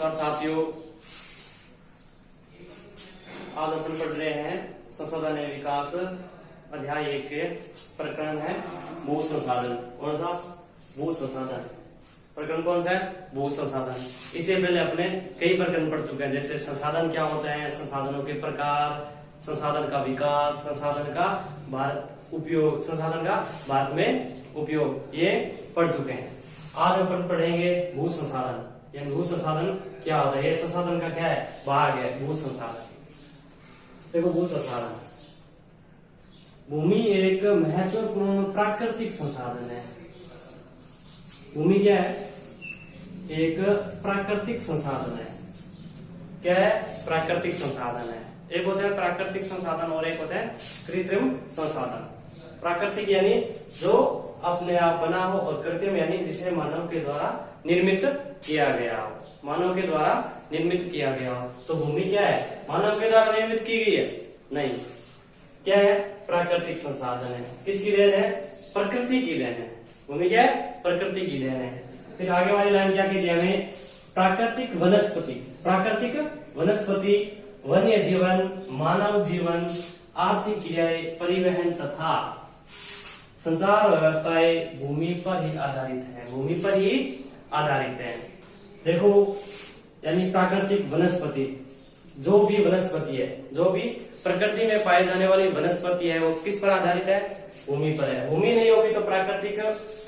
नमस्कार साथियों, आज अपन पढ़ रहे हैं संसाधन एवं विकास अध्याय 1 के प्रकरण है भू संसाधन। कौन सा? भू संसाधन। प्रकरण कौन सा है? भू संसाधन। इससे पहले अपने कई प्रकरण पढ़ चुके हैं, जैसे संसाधन क्या होता है, संसाधनों के प्रकार, संसाधन का विकास, संसाधन का भारत उपयोग, संसाधन का भारत में उपयोग, ये पढ़ चुके हैं। आज अपन पढ़ेंगे भू संसाधन। ये भू संसाधन क्या होता है, ये संसाधन का क्या है, भाग है भू संसाधन। देखो भू संसाधन, भूमि एक महत्वपूर्ण प्राकृतिक संसाधन है। भूमि क्या है? एक प्राकृतिक संसाधन है। क्या है? प्राकृतिक संसाधन है। एक होता है प्राकृतिक संसाधन और एक होता है कृत्रिम संसाधन। प्राकृतिक यानी जो अपने आप बना हो, और कृत्रिम यानी जिसे मानव के द्वारा निर्मित किया गया हो, मानव के द्वारा निर्मित किया गया हो। तो भूमि क्या है? मानव के द्वारा निर्मित की गई है? नहीं। क्या है? प्राकृतिक संसाधन है। किसकी देन है? प्रकृति की देन है। भूमि क्या है? प्रकृति की देन है। फिर आगे वाली लाइन क्या कहती है हमें? प्राकृतिक वनस्पति। प्राकृतिक वनस्पति, वन्य जीवन, मानव जीवन, आर्थिक क्रियाएं, परिवहन तथा संचार व्यवस्थाएं भूमि पर ही आधारित है। भूमि पर ही आधारित है। देखो, यानी प्राकृतिक वनस्पति, जो भी वनस्पति है, जो भी प्रकृति में पाई जाने वाली वनस्पति है, वो किस पर आधारित है? भूमि पर है। भूमि नहीं होगी तो प्राकृतिक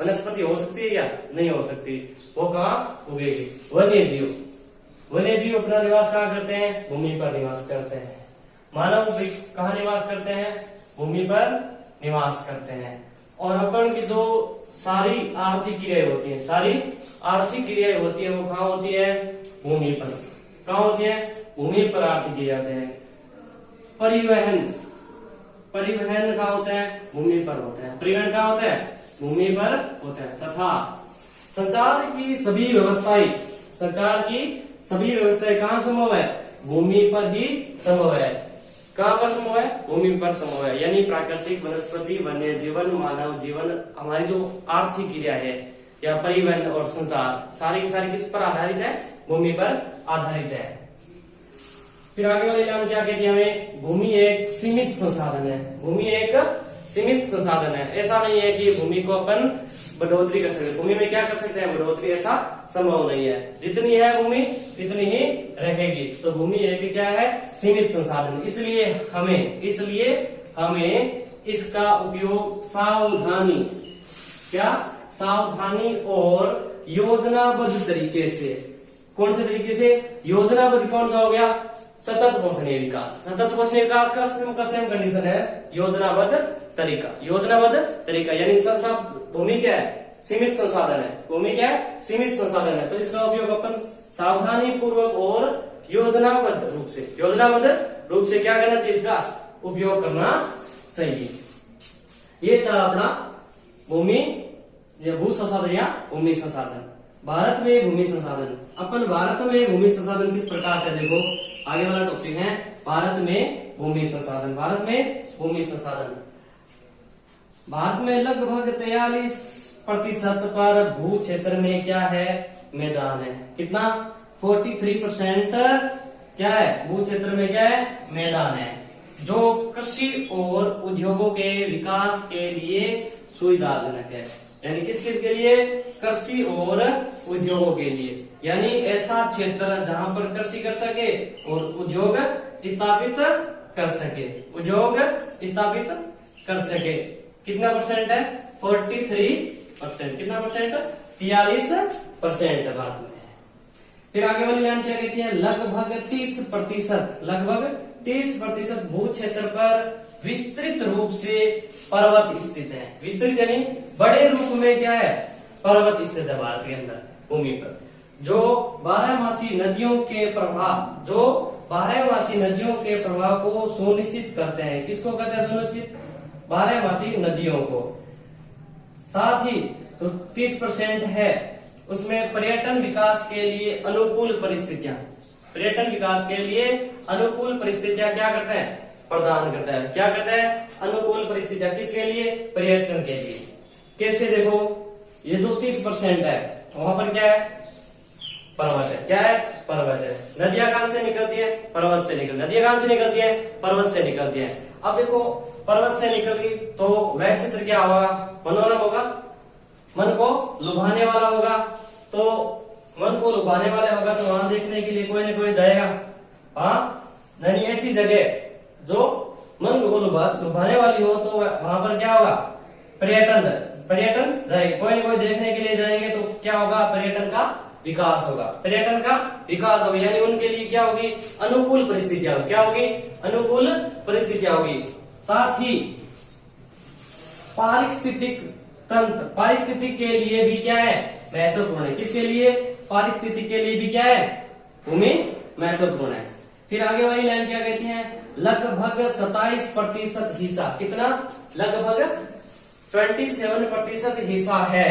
वनस्पति हो सकती है या नहीं हो सकती? वो कहाँ उगेगी? वन्य जीव, वन्य जीव अपना निवास कहाँ करते हैं? भूमि पर निवास करते हैं। मानव भी कहाँ निवास करते हैं? भूमि पर निवास करते हैं। और अपन की जो सारी आर्थिक क्रियाएं होती है, सारी आर्थिक क्रियाएं होती है, वो कहाँ होती है? भूमि पर। कहाँ होती है? भूमि पर आर्थिक क्रिया होते हैं। परिवहन, परिवहन कहाँ होता है? भूमि पर होता है। परिवहन कहाँ होता है? भूमि पर होता है। तथा संचार की सभी व्यवस्थाएं, संचार की सभी व्यवस्थाएं कहाँ संभव है? भूमि पर ही संभव है। कहाँ पर संभव है? भूमि पर संभव है। यानी प्राकृतिक वनस्पति, वन्य जीवन, मानव जीवन, हमारी जो आर्थिक क्रिया है या परिवहन और संचार, सारी की सारी किस पर आधारित है? भूमि पर आधारित है। फिर आगे वाली लाइन क्या कहती है हमें? भूमि एक सीमित संसाधन है। भूमि एक सीमित संसाधन है। ऐसा नहीं है कि भूमि को अपन बढ़ोतरी कर सकते। भूमि में क्या कर सकते हैं? बढ़ोतरी, ऐसा संभव नहीं है। जितनी है भूमि तितनी ही रहेगी। तो भूमि एक क्या है? सीमित संसाधन। इसलिए हमें इसका उपयोग सावधानी, क्या? सावधानी और योजनाबद्ध तरीके से। कौन से तरीके से? योजनाबद्ध। कौन सा हो गया? सतत पोषणीय विकास। सतत पोषणीय विकास का सेम कंडीशन है योजनाबद्ध तरीका। योजनाबद्ध तरीका यानी भूमि क्या है? सीमित संसाधन है। भूमि क्या है? सीमित संसाधन है। तो इसका उपयोग अपन सावधानी पूर्वक और योजनाबद्ध रूप से, योजनाबद्ध रूप से क्या करना चाहिए? इसका उपयोग करना चाहिए। ये था अपना भूमि, भू संसाधन या भूमि संसाधन। भारत में भूमि संसाधन, अपन भारत में भूमि संसाधन किस प्रकार से, देखो आगे वाला टॉपिक है भारत में भूमि संसाधन। भारत में भूमि संसाधन, भारत में लगभग 43% पर भू क्षेत्र में क्या है? मैदान है। कितना? 43% क्या है? भू क्षेत्र में क्या है? मैदान है, जो कृषि और उद्योगों के विकास के लिए सुविधाजनक है। यानी किस किस के लिए? कृषि और उद्योगों के लिए। यानी ऐसा क्षेत्र जहां पर कृषि कर सके और उद्योग स्थापित कर सके, उद्योग स्थापित कर सके। कितना परसेंट है? 43%। कितना परसेंट? 43% भारत में है। फिर आगे वाली लाइन क्या कहती है? लगभग 30%, लगभग 30% भू क्षेत्र पर विस्तृत रूप से पर्वत स्थित है। विस्तृत यानी बड़े रूप में क्या है? पर्वत स्थित है भारत के अंदर, भूमि पर। जो बारहमासी नदियों के प्रवाह, जो बारहमासी नदियों के प्रवाह को सुनिश्चित करते हैं। किसको करते हैं सुनिश्चित? बारहमासी नदियों को। साथ ही तो 30% है उसमें पर्यटन विकास के लिए अनुकूल परिस्थितियां, पर्यटन विकास के लिए अनुकूल परिस्थितियां क्या करते हैं? प्रदान करता है। क्या करता है? अनुकूल परिस्थितियां किसके लिए? पर्यटन के लिए। कैसे? देखो, ये जो 30% है वहां पर क्या है? पर्वत है। क्या है? पर्वत है। नदियां कहां से निकलती है? पर्वत से निकलती है। नदियां कहां से निकलती है? पर्वत से निकलती है। अब देखो पर्वत से निकल गई तो वह चित्र क्या होगा? मनोरम होगा, मन को लुभाने वाला होगा। तो मन को लुभाने वाला होगा तो वहां देखने के लिए कोई ना कोई जाएगा। हाँ, नहीं ऐसी जगह जो मन को लुभाने वाली हो तो वहां पर क्या होगा? पर्यटन जाएंगे, कोई ना कोई देखने के लिए जाएंगे तो क्या होगा? पर्यटन का विकास होगा। पर्यटन का विकास होगा यानी उनके लिए क्या होगी? अनुकूल परिस्थितियां। क्या होगी? अनुकूल परिस्थितियां होगी। साथ ही पारिस्थितिक तंत्र, पारिस्थितिक के लिए भी क्या है? महत्वपूर्ण है। किसके लिए? पारिस्थितिक के लिए भी क्या है? भूमि महत्वपूर्ण है। फिर आगे वाली लाइन क्या कहती है? लगभग 27% हिस्सा। कितना? लगभग 27% हिस्सा है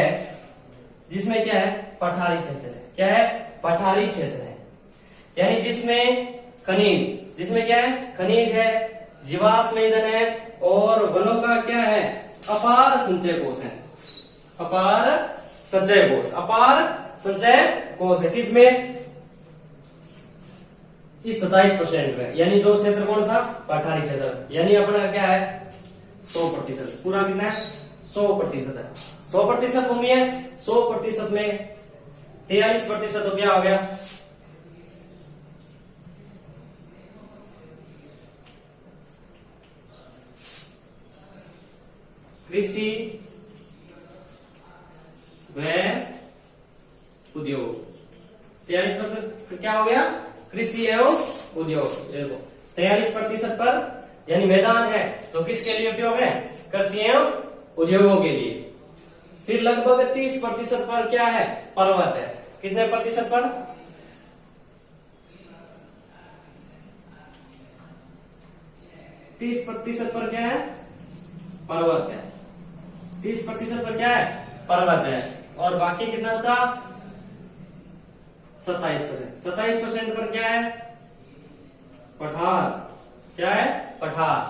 जिसमें क्या है? पठारी क्षेत्र है। क्या है? पठारी क्षेत्र है यानी जिसमें खनिज, जिसमें क्या है? खनिज है, जीवाश्म ईंधन है और वनों का क्या है? अपार संचय कोष है। अपार संचय कोष, अपार संचय कोष है। किसमें? इस 27% में। यानी जो क्षेत्र कौन सा? पठारी क्षेत्र। यानी अपना क्या है? 100%। पूरा कितना है? 100% है। 100% भूमि है। 100% में 43% तो क्या हो गया? कृषि व उद्योग। 43% क्या हो गया? कृषि एवं उद्योग। देखो 43% पर यानी मैदान है तो किसके लिए उपयोग है? कृषि एवं उद्योगों के लिए। फिर लगभग 30% पर क्या है? पर्वत है। कितने प्रतिशत पर? 30% पर क्या है? पर्वत है। 30% पर क्या है? पर्वत है। और बाकी कितना था? 27%। 27% पर क्या है? पठार। क्या है? पठार।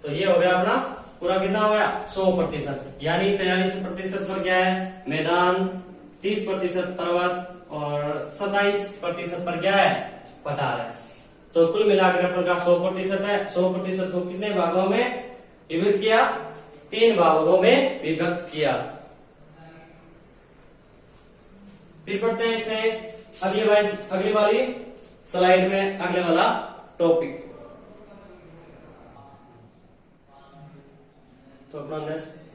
तो ये हो गया अपना पूरा कितना हो गया? 100%। यानी 43% पर क्या है? मैदान, 30% पर्वत और 27% पर क्या है? पठार है। तो कुल मिलाकर अपन का 100% है। 100% को कितने भागों में विभक्त किया? 3 भागों में विभक्त किया। फिर पढ़ते हैं इसे अगली वाली स्लाइड में अगले वाला टॉपिक। तो अपना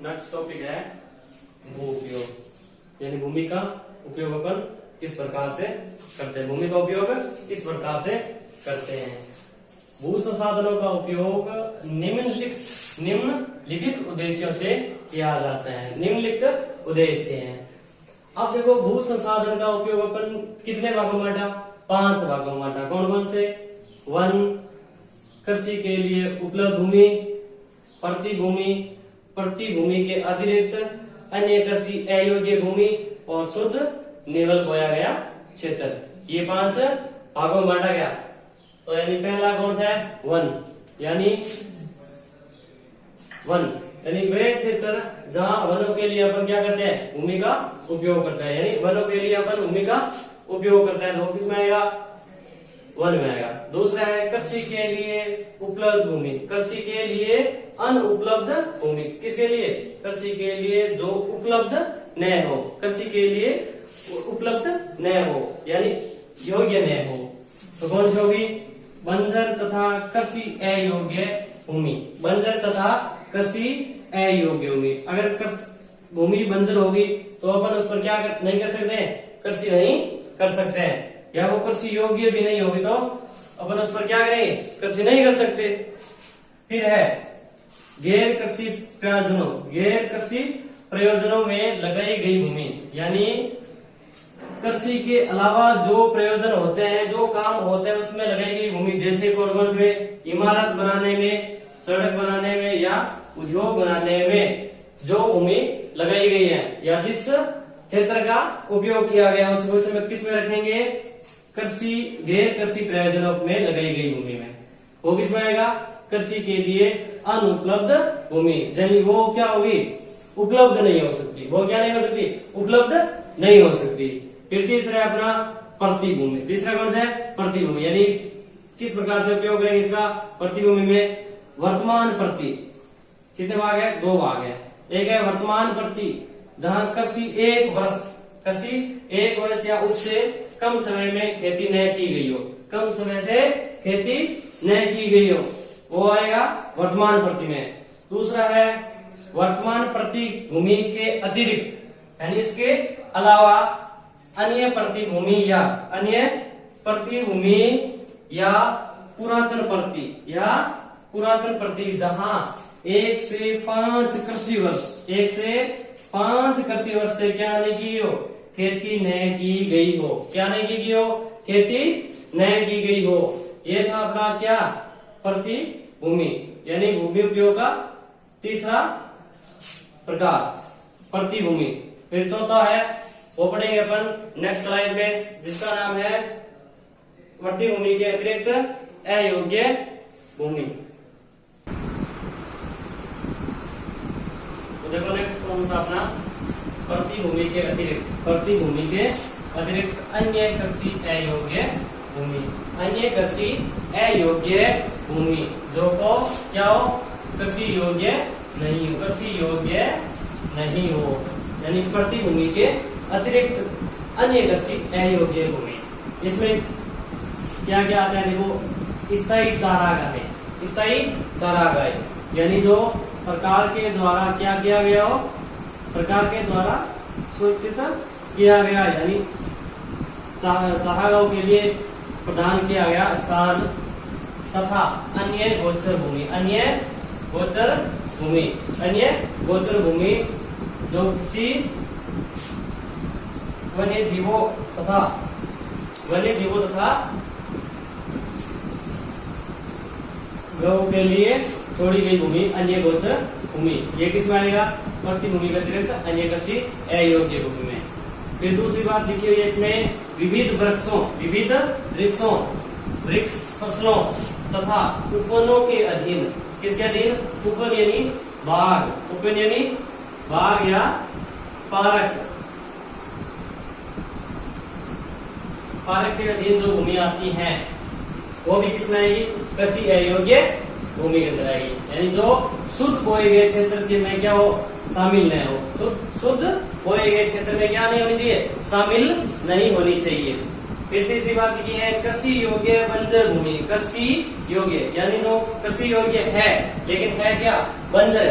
नेक्स्ट टॉपिक है भू उपयोग। यानी भूमि का उपयोग अपन किस प्रकार से करते हैं? भूमि का उपयोग इस प्रकार से करते हैं। भू संसाधनों का उपयोग निम्नलिखित उद्देश्यों से किया जाता है। निम्नलिखित उद्देश्य हैं। अब देखो भू संसाधन का उपयोग अपन कितने भागों में बांटा? 5 भागों में बांटा। कौन कौन से? वन, कृषि के लिए उपलब्ध भूमि, प्रतिभूमि के अतिरिक्त अन्य कृषि अयोग्य भूमि और शुद्ध निवल बोया गया क्षेत्र। ये 5 भागों में बांटा गया। तो यानी पहला कौन सा है? वन। यानी वे क्षेत्र जहां वनों के लिए अपन क्या करते हैं? भूमि का उपयोग करते हैं। यानी वनों के लिए अपन भूमि का उपयोग करते हैं। तो किसमें आएगा? वन में आएगा। दूसरा है कृषि के लिए उपलब्ध भूमि। कृषि के लिए अनुपलब्ध भूमि। किसके लिए? कृषि के लिए जो उपलब्ध न हो, कृषि के लिए उपलब्ध न हो यानी योग्य न हो। तो कौन सी होगी? बंजर तथा कृषि अयोग्य भूमि। बंजर तथा कृषि अयोग्य भूमि। अगर भूमि बंजर होगी तो अपन उस पर क्या नहीं कर सकते? कृषि नहीं कर सकते हैं। या वो कृषि योग्य भी नहीं होगी तो अपन उस पर क्या करेंगे? कृषि नहीं कर सकते। फिर है गैर कृषि प्रयोजनों। गैर कृषि प्रयोजनों में लगाई गई भूमि। यानी कृषि के अलावा जो प्रयोजन होते हैं, जो काम होते हैं उसमें लगाई गई भूमि। जैसे कौन में? इमारत बनाने में, सड़क बनाने में या उद्योग बनाने में जो भूमि लगाई गई है या जिस क्षेत्र का उपयोग किया गया उसको इसमें किस में रखेंगे? कृषि गैर कृषि प्रयोजनों में लगाई गई भूमि में। वो किस में आएगा? कृषि के लिए अनुपलब्ध भूमि। यानी वो क्या होगी? उपलब्ध नहीं हो सकती। वो क्या नहीं हो सकती? उपलब्ध नहीं हो सकती। फिर तीसरा है अपना प्रतिभूमि। तीसरा कौन सा है? प्रतिभूमि। यानी किस प्रकार से उपयोग करेंगे इसका? प्रतिभूमि में वर्तमान प्रति, कितने भाग है? 2 भाग है। एक है वर्तमान प्रति, जहां कृषि 1 वर्ष या उससे कम समय में खेती न की गई हो, कम समय से खेती न की गई हो, वो आएगा वर्तमान प्रति में। दूसरा है वर्तमान प्रति भूमि के अतिरिक्त, यानी इसके अलावा अन्य प्रतिभूमि या पुरातन प्रति जहां 1 से 5 कृषि वर्ष से क्या नहीं की हो? खेती न की गई हो। क्या नहीं की गई हो? खेती न की गई हो। ये था अपना क्या? प्रतिभूमि, यानी भूमि उपयोग का तीसरा प्रकार प्रतिभूमि। फिर चौथा है, वो पढ़ेंगे अपन नेक्स्ट स्लाइड में, जिसका नाम है प्रतिभूमि के अतिरिक्त अयोग्य भूमि। तो देखो नेक्स्ट कौन सा अपना? प्रतिभूमि के अतिरिक्त अन्य कृषि अयोग्य भूमि। अन्य कृषि अयोग्य भूमि जो को क्या हो? कृषि योग्य नहीं हो, यानी प्रतिभूमि के अतिरिक्त अन्य कृषि अयोग्य भूमि। इसमें क्या क्या आता है? देखो स्थायी चारागाह, यानी जो सरकार के द्वारा क्या किया गया हो? सरकार के द्वारा सुरक्षित किया गया, यानी चारागाहों के लिए प्रदान किया गया स्थान, तथा अन्य गोचर भूमि जो किसी वन्य जीवों तथा गौ के लिए छोड़ी गई भूमि, अन्य गोचर भूमि। ये किस में आएगा? प्रतिभूमि के अतिरिक्त अन्य कृषि अयोग्य भूमि में। फिर दूसरी बात लिखी हुई है इसमें, विविध वृक्ष फसलों तथा उपवनों के अधीन। किसके अधीन? उपवन यानी बाग या पार्क के अधीन जो भूमि आती है वो भी किसमें आएगी? कृषि अयोग्य भूमि के अंदर आएगी, यानी जो शुद्ध बोए गए क्षेत्र के में क्या हो? शामिल नहीं हो। शुद्ध बोए गए क्षेत्र में क्या नहीं होनी चाहिए? शामिल नहीं होनी चाहिए। फिर तीसरी बात की है कृषि योग्य बंजर भूमि। कृषि योग्य यानी जो कृषि योग्य है लेकिन है क्या? बंजर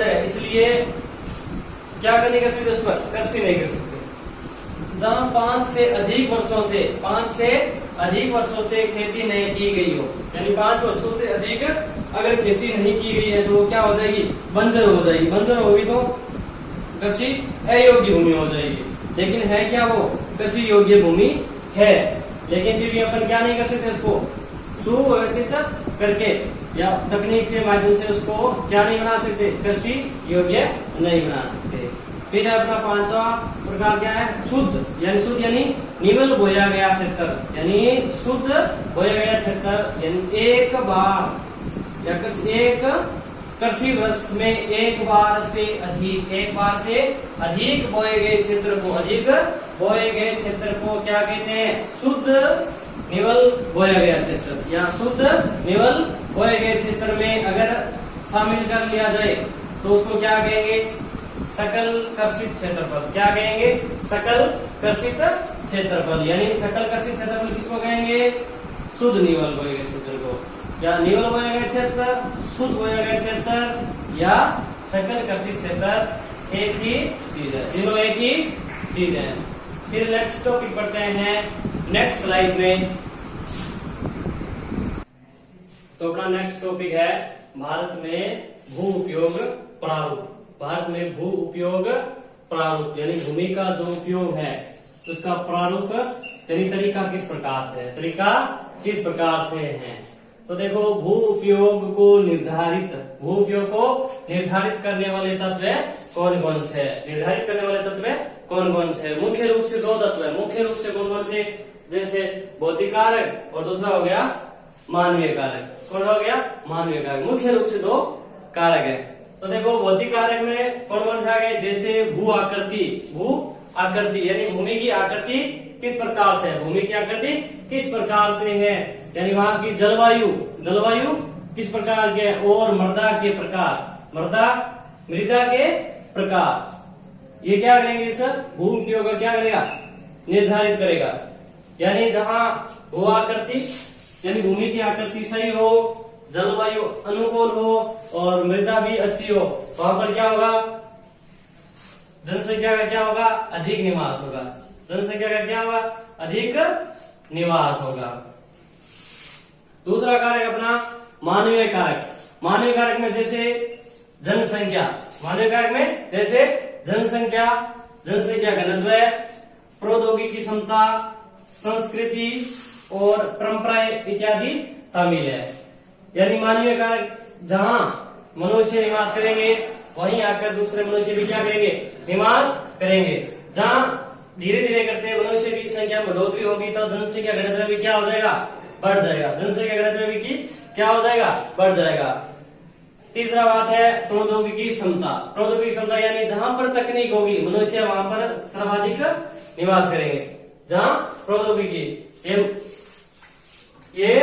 है। इसलिए क्या नहीं कर सकते? उस पर कृषि नहीं कर सकते। जहां 5 से अधिक वर्षों से खेती नहीं की गई हो, यानी 5 वर्षों से अधिक अगर खेती नहीं की गई है तो क्या हो जाएगी? बंजर हो जाएगी। बंजर होगी तो कृषि अयोग्य भूमि हो जाएगी। लेकिन है क्या? वो कृषि योग्य भूमि है, लेकिन फिर भी अपन क्या नहीं कर सकते? उसको सुव्यवस्थित करके या तकनीक से माध्यम से उसको क्या नहीं बना सकते? कृषि योग्य नहीं बना सकते। फिर अपना 5वां प्रकार क्या है? शुद्ध यानी निवल बोया गया क्षेत्र, यानी एक बार कृषि वर्ष में एक बार से अधिक बोए गए क्षेत्र को क्या कहते हैं? शुद्ध निवल बोया गया क्षेत्र या शुद्ध निवल बोए गए क्षेत्र में अगर शामिल कर लिया जाए तो उसको क्या कहेंगे? सकल कर्षित क्षेत्रफल। क्या कहेंगे? सकल कर्षित क्षेत्रफल। यानी सकल कर्षित क्षेत्रफल किसको कहेंगे? शुद्ध निवल बोए गए क्षेत्र को, या निवल बोया गया क्षेत्र, शुद्ध बोया गया क्षेत्र या सकल कर्षित क्षेत्र एक ही चीज है, तीनों एक ही चीज है। फिर नेक्स्ट टॉपिक पढ़ते हैं नेक्स्ट स्लाइड में। तो अपना नेक्स्ट टॉपिक है भारत में भू उपयोग प्रारूप। यानी भूमि का जो उपयोग है उसका प्रारूप यानी तरीका किस प्रकार से है। तो देखो भू उपयोग को निर्धारित करने वाले तत्व कौन कौन से? मुख्य रूप से 2 तत्व है। मुख्य रूप से कौन से? जैसे भौतिक कारक और दूसरा हो गया मानवीय कारक। कौन हो गया? मानवीय कारक। मुख्य रूप से 2 कारक है। तो देखो भौतिक कारक में कौन से आ गए? जैसे भू आकृति, यानी भूमि की आकृति किस प्रकार से है, भूमि की आकृति किस प्रकार से है, यानी वहां की जलवायु किस प्रकार के, और मृदा के प्रकार, मृदा के प्रकार, ये क्या करेंगे सर, भू उपयोग का क्या करेगा, निर्धारित करेगा। यानी जहां भू आकृति यानी भूमि की आकृति सही हो, जलवायु अनुकूल हो और मृदा भी अच्छी हो, वहां पर क्या होगा, जनसंख्या का क्या होगा, अधिक निवास होगा, जनसंख्या का क्या होगा, अधिक निवास होगा। दूसरा कारक अपना मानवीय कारक, मानवीय कारक में जैसे जनसंख्या, मानवीय कारक में जैसे जनसंख्या घनत्व, प्रौद्योगिकी क्षमता, संस्कृति और परंपराएं इत्यादि शामिल है। यानी मानवीय कारक जहां मनुष्य निवास करेंगे वहीं आकर दूसरे मनुष्य भी क्या करेंगे, निवास करेंगे। जहां धीरे धीरे करते मनुष्य की संख्या में बढ़ोतरी होगी तो जनसंख्या घनत्व भी क्या हो जाएगा, बढ़ जाएगा, जनसंख्या घनत्व भी की क्या हो जाएगा, बढ़ जाएगा। तीसरा बात है प्रौद्योगिकी क्षमता, प्रौद्योगिकी क्षमता यानी जहां पर तकनीक होगी मनुष्य वहां पर सर्वाधिक निवास करेंगे, जहां प्रौद्योगिकी, ये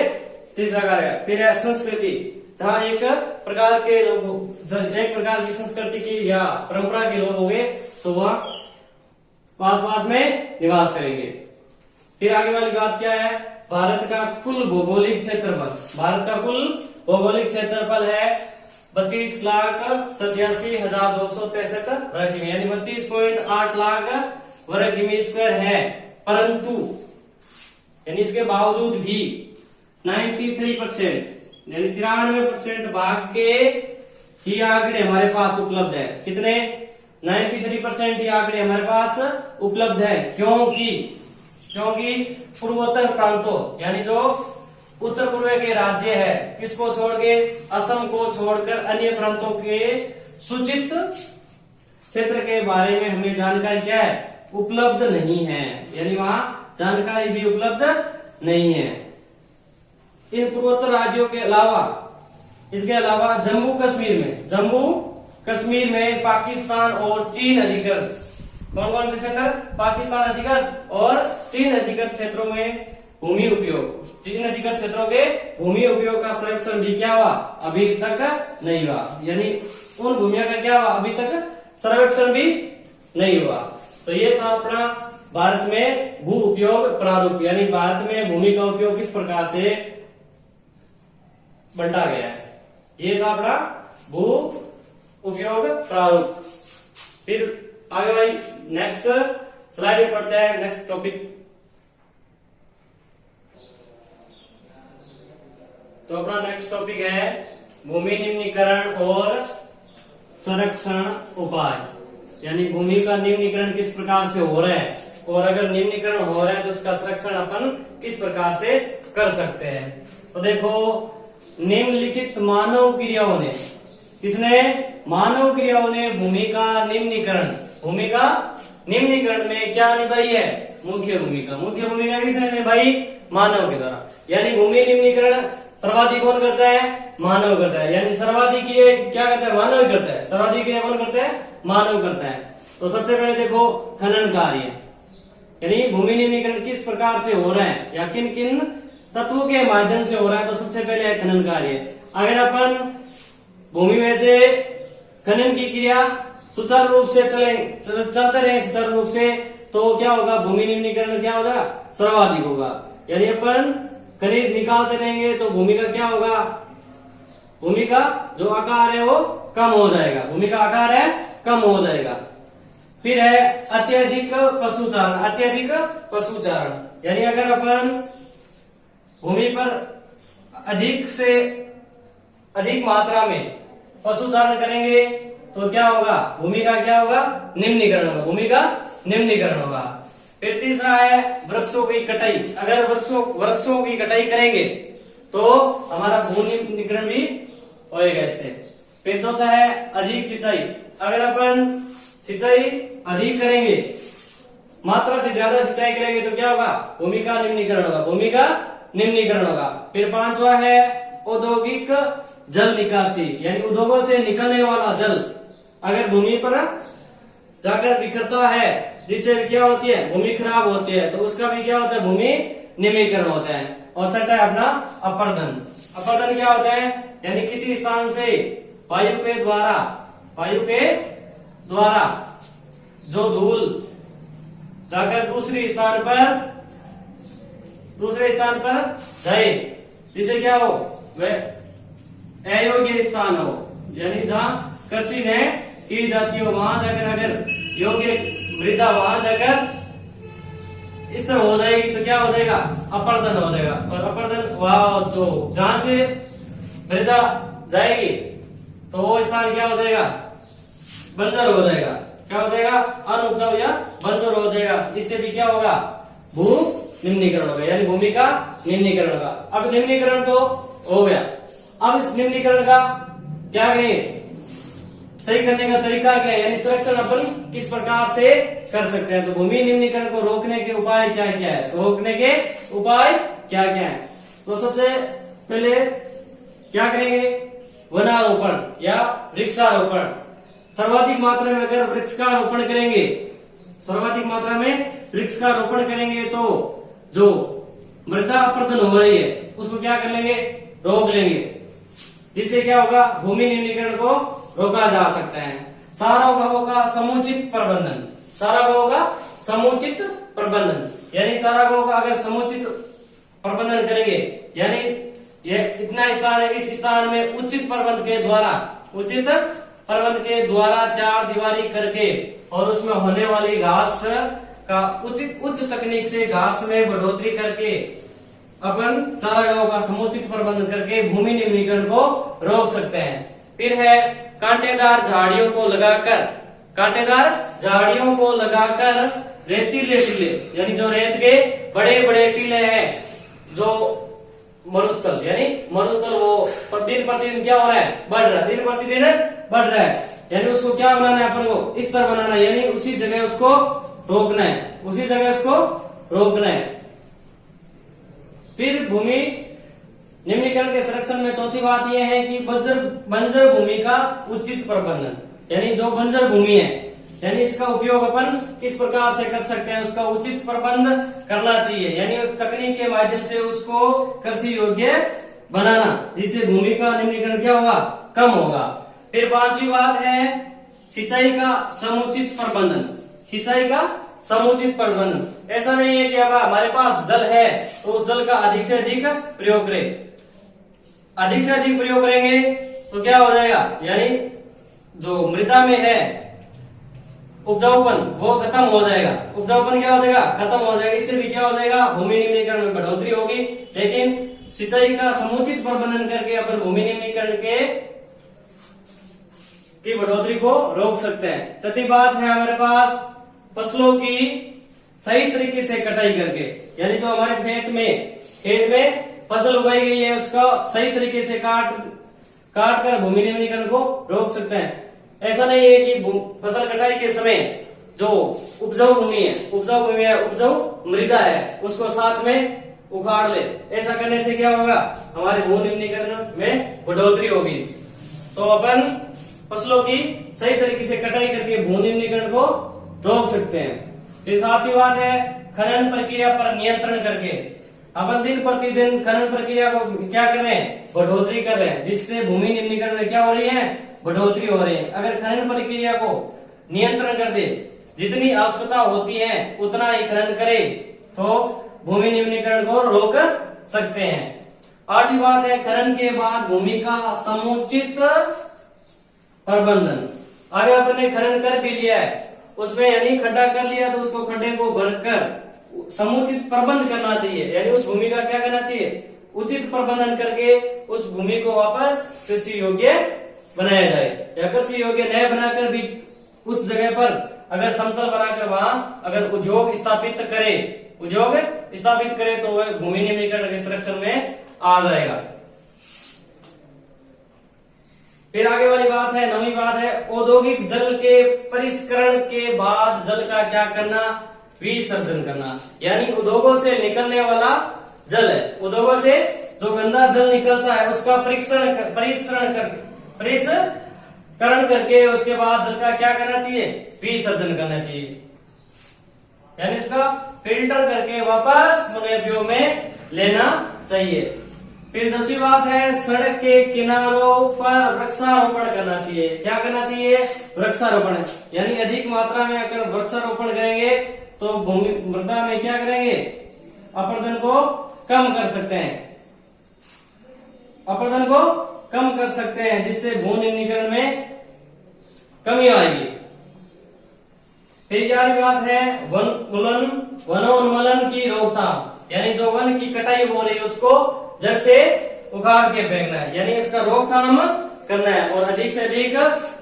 तीसरा कार्य है। फिर है संस्कृति, जहां एक प्रकार के लोग, एक प्रकार की संस्कृति की या परंपरा के लोग होंगे तो वह पास में निवास करेंगे। फिर आगे वाली बात क्या है, भारत का कुल भौगोलिक क्षेत्रफल, भारत का कुल भौगोलिक क्षेत्रफल है 32,87,263 वर्ग किमी, यानी 32.8 लाख वर्ग किमी स्क्वायर है। परंतु यानी इसके बावजूद भी 93% यानी 93% भाग के ही आंकड़े हमारे पास उपलब्ध है। कितने, 93% ही आंकड़े हमारे पास उपलब्ध है। क्योंकि पूर्वोत्तर प्रांतों यानी जो उत्तर पूर्व के राज्य है, किसको छोड़ के, असम को छोड़कर अन्य प्रांतों के सूचित क्षेत्र के बारे में हमें जानकारी क्या है, उपलब्ध नहीं है, यानी वहां जानकारी भी उपलब्ध नहीं है। इन पूर्वोत्तर राज्यों के अलावा, इसके अलावा जम्मू कश्मीर में पाकिस्तान और चीन अधिकृत, कौन कौन से क्षेत्र, पाकिस्तान अधिकृत और चीन अधिकृत क्षेत्रों में भूमि उपयोग, चीन अधिकृत क्षेत्रों के भूमि उपयोग का सर्वेक्षण भी क्या हुआ, अभी तक नहीं हुआ, यानी उन भूमियों का क्या हुआ, अभी तक सर्वेक्षण भी नहीं हुआ। तो ये था अपना भारत में भू उपयोग प्रारूप, यानी भारत में भूमि का उपयोग किस प्रकार से बंटा गया है, ये था अपना भू उपयोग प्रारूप। फिर आगे भाई नेक्स्ट स्लाइड में पढ़ते हैं नेक्स्ट टॉपिक। तो अपना नेक्स्ट टॉपिक है भूमि निम्नीकरण और संरक्षण उपाय, यानी भूमि का निम्नीकरण किस प्रकार से हो रहा है और अगर निम्नीकरण हो रहा है तो उसका संरक्षण अपन किस प्रकार से कर सकते हैं। तो देखो, निम्नलिखित मानव क्रियाओं ने, किसने, मानव क्रियाओं ने भूमि का निम्नीकरण में क्या निभाई है, मुख्य भूमिका किसने निभाई, मानव के द्वारा। यानी भूमि निम्नीकरण सर्वाधिक कौन करता है, मानव करता है, यानी सर्वाधिक ये क्या करता है, मानव करता है, सर्वाधिक क्रिया कौन करता है, मानव करता है। तो सबसे पहले देखो खनन कार्य, यानी भूमि निम्नीकरण किस प्रकार से हो रहा है या किन किन तत्वों के माध्यम से हो रहा है। तो सबसे पहले है खनन कार्य। अगर अपन भूमि में से खनन की क्रिया सुचारू रूप से चलते रहे सुचारू रूप से, तो क्या होगा, भूमि निम्नीकरण क्या होगा, सर्वाधिक होगा। यानी अपन खनिज निकालते रहेंगे तो भूमि का क्या होगा, भूमि का जो आकार है वो कम हो जाएगा, भूमि का आकार है कम हो जाएगा। फिर है अत्यधिक पशुचारण, यानी अगर अपन भूमि पर अधिक से अधिक मात्रा में पशुचारण करेंगे तो क्या होगा, भूमि का क्या होगा, निम्नीकरण होगा। फिर तीसरा है वृक्षों की कटाई। अगर वृक्षों की कटाई करेंगे तो हमारा भू निम्नीकरण भी होएगा इससे। फिर चौथा है अधिक सिंचाई। अगर अपन सिंचाई अधिक करेंगे, मात्रा से ज्यादा सिंचाई करेंगे तो क्या होगा, भूमि का निम्नीकरण होगा। फिर पांचवा है औद्योगिक जल निकासी, यानी उद्योगों से निकलने वाला जल अगर भूमि पर जाकर बिखरता है, जिससे भी क्या होती है, भूमि खराब होती है, तो उसका भी क्या होता है, भूमि निम्नीकरण होता है। और छठा है अपना अपर्दन। अपर्दन क्या होता है, यानी किसी स्थान से वायु के द्वारा जो धूल जाकर दूसरे स्थान पर जाए, जिसे क्या हो, वह अयोग्य स्थान हो, यानी जहां कृषि ने की जाती हो, वहां जाकर अगर योग्य मृदा वहां जाकर इस तरह हो जाएगी तो क्या हो जाएगा, अपर्दन हो जाएगा। और अपर्दन वह जो जहां से मृदा जाएगी तो वो स्थान क्या हो जाएगा, बंजर हो जाएगा। क्या हो जाएगा, अनउपजाऊ या बंजर हो जाएगा। इससे भी क्या होगा, भू निम्नीकरण होगा, यानी भूमि का निम्नीकरण होगा। अब निम्नीकरण तो हो गया, अब इस निम्नीकरण का क्या करेंगे, सही करने का तरीका क्या है, यानी संरक्षण अपन किस प्रकार से कर सकते हैं। तो भूमि निम्नीकरण को रोकने के उपाय क्या क्या है, रोकने के उपाय क्या क्या है। तो सबसे पहले क्या करेंगे, वनारोपण या वृक्षारोपण। सर्वाधिक मात्रा में अगर वृक्ष का रोपण करेंगे, सर्वाधिक मात्रा में वृक्ष का रोपण करेंगे तो जो मृदा अपर्दन हो रही है उसको क्या कर लेंगे, रोक लेंगे, जिससे क्या होगा, भूमि निम्नीकरण को रोका जा सकता है। चारागाहों का समुचित प्रबंधन, चारागाहों का समुचित प्रबंधन, यानी चारागाहों का अगर समुचित प्रबंधन करेंगे, यानी ये इतना स्थान है, इस स्थान में उचित प्रबंध के द्वारा चार दीवारी करके और उसमें होने वाली घास का उच्च तकनीक से घास में बढ़ोतरी करके अपन चारागाहों का समुचित प्रबंधन करके भूमि निम्नीकरण को रोक सकते हैं। फिर है कांटेदार झाड़ियों को लगाकर रेतीले टीले, यानी जो रेत के बड़े बड़े टीले हैं, जो मरुस्थल, यानी मरुस्थल वो दिन प्रतिदिन क्या हो रहा है, बढ़ रहा है, दिन प्रतिदिन बढ़ रहा है, यानी उसको क्या बनाना है, अपन को स्तर बनाना है, यानी उसी जगह उसको रोकना है, फिर भूमि निम्नीकरण के संरक्षण में चौथी बात यह है कि बंजर भूमि का उचित प्रबंधन, यानी जो बंजर भूमि है, यानी इसका उपयोग अपन किस प्रकार से कर सकते हैं, उसका उचित प्रबंध करना चाहिए, यानी तकनीक के माध्यम से उसको कृषि योग्य बनाना, जिससे भूमि का निम्नीकरण क्या होगा, कम होगा। फिर पांचवी बात है सिंचाई का समुचित प्रबंधन। ऐसा नहीं है कि अब हमारे पास जल है तो उस जल का अधिक से अधिक प्रयोग करें, अधिक से अधिक प्रयोग करेंगे तो क्या हो जाएगा, यानी जो मृदा में है उपजाऊपन वो खत्म हो जाएगा, उपजाऊपन क्या हो जाएगा, खत्म हो जाएगा। इससे भी क्या हो जाएगा, भूमि निम्नीकरण में बढ़ोतरी होगी। लेकिन सिंचाई का समुचित प्रबंधन करके अपन भूमि निम्नीकरण की बढ़ोतरी को रोक सकते हैं। छठी बात है हमारे पास फसलों की सही तरीके से कटाई करके, यानी जो हमारे खेत में फसल उगाई गई है उसका सही तरीके से काट कर भूमि निम्नीकरण को रोक सकते हैं। ऐसा नहीं है कि फसल कटाई के समय जो उपजाऊ मृदा है उसको साथ में उखाड़ ले, ऐसा करने से क्या होगा, हमारे भू निम्नीकरण में बढ़ोतरी होगी। तो अपन फसलों की सही तरीके से कटाई करके भू निम्नीकरण को रोक सकते हैं। फिर सातवीं बात है खनन प्रक्रिया पर नियंत्रण करके, अपन दिन प्रतिदिन खनन प्रक्रिया को क्या कर रहे हैं, बढ़ोतरी कर रहे हैं, जिससे भूमि निम्नीकरण में क्या हो रही है, बढ़ोतरी हो रही है। अगर खनन प्रक्रिया को नियंत्रण कर दे, जितनी आवश्यकता होती है उतना ही खनन करे तो भूमि निम्नीकरण को रोक सकते हैं। आठवीं बात है खनन के बाद भूमि का समुचित प्रबंधन। अगर अपन ने खनन कर भी लिया है, उसमें यानी खड्डा कर लिया तो उसको खड्डे को भरकर समुचित प्रबंध करना चाहिए, यानी उस भूमि का क्या करना चाहिए, उचित प्रबंधन करके उस भूमि को वापस कृषि योग्य बनाया जाए। या कृषि योग्य न बनाकर भी उस जगह पर अगर समतल बनाकर वहां अगर उद्योग स्थापित करे तो वह भूमि निम्नीकरण के संरक्षण में आ जाएगा। फिर आगे वाली बात है, नवीं बात है औद्योगिक जल के परिष्करण के बाद जल का क्या करना, विसर्जन करना। यानी उद्योगों से निकलने वाला जल है, उद्योगों से जो गंदा जल निकलता है उसका करण करके उसके बाद जल का क्या करना चाहिए, विसर्जन करना चाहिए, यानी इसका फिल्टर करके वापस पुनः में लेना चाहिए। फिर दूसरी बात है, सड़क के किनारों पर वृक्षारोपण करना चाहिए। क्या करना चाहिए, वृक्षारोपण, यानी अधिक मात्रा में अगर वृक्षारोपण करेंगे तो भूमि मृदा में क्या करेंगे, अपरदन को कम कर सकते हैं, अपरदन को कम कर सकते हैं, जिससे भू निम्नीकरण में कमी आएगी। फिर 11वीं बात है, वनोन्मूलन की रोकथाम, यानी जो वन की कटाई हो रही है उसको जड़ से उखाड़ के फेंकना है, यानी इसका रोकथाम करना है और अधिक से अधिक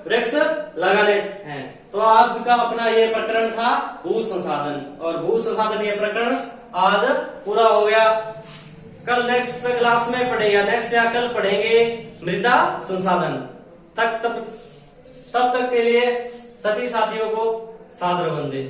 वृक्ष लगाने हैं। तो आज का अपना ये प्रकरण था भू संसाधन, और भू संसाधन ये प्रकरण आज पूरा हो गया। कल नेक्स्ट क्लास में पढ़ेगा, नेक्स्ट या कल पढ़ेंगे मृदा संसाधन। तब तक के लिए सभी साथियों को सादर वंदे।